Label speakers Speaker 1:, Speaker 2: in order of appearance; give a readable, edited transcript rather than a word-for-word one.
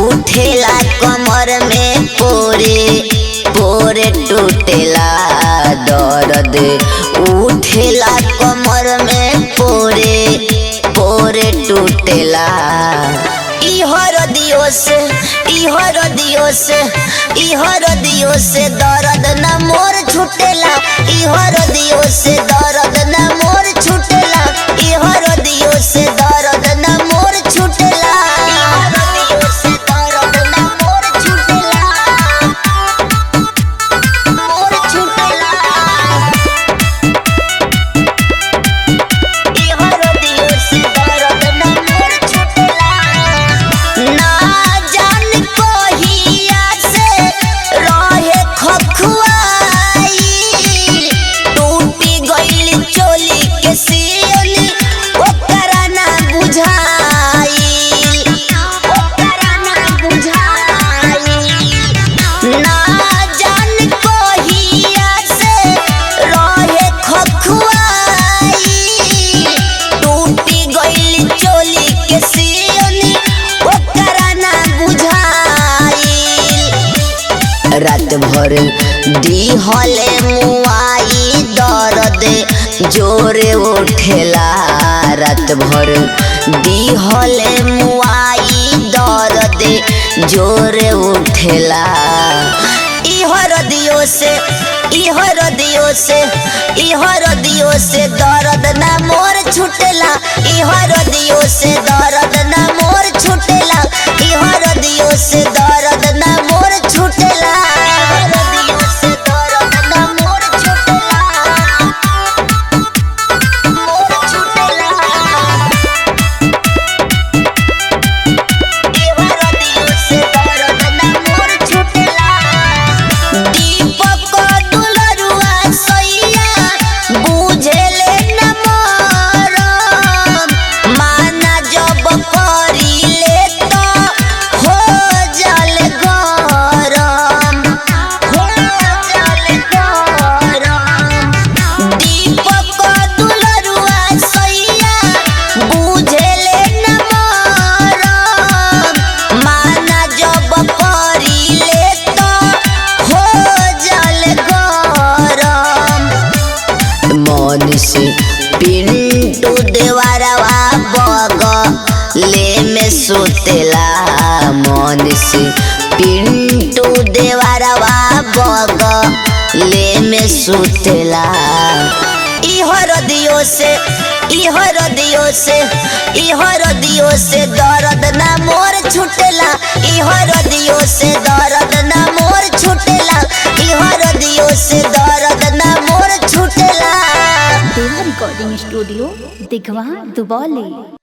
Speaker 1: उठेला कमर में पोरे पोरे टूटेला दर्द उठेला कमर में पोरे पोरे टूटेला इहर दियो से दर्द न मोर छूटेला इहर दियो से दर्द न मोर छूटेला इहर दियो से दर्द न मोर छूटेला रात भर दिहले मुआई दर्द जोरे उठेला रात भर दिहले मुआई दर्द जोरे उठेला इहर दियो से दर्द ना मोर छूटेला इहर दियो से दर्द ना मोर छूटेला इहर दियो से दर्द ना मोर छूटेला से पिंटू देवरवा बगले में सुतेला मन से पिंटू देवरवा बगले में सुतेला इहर दियो से दर्द ना मोर छूटेला इहर दियो से दर्द ना मोर छूटेला इहर दियो से दर्द ना मोर छूटेला।
Speaker 2: देवा रिकॉर्डिंग स्टूडियो दिघवा दुबौली।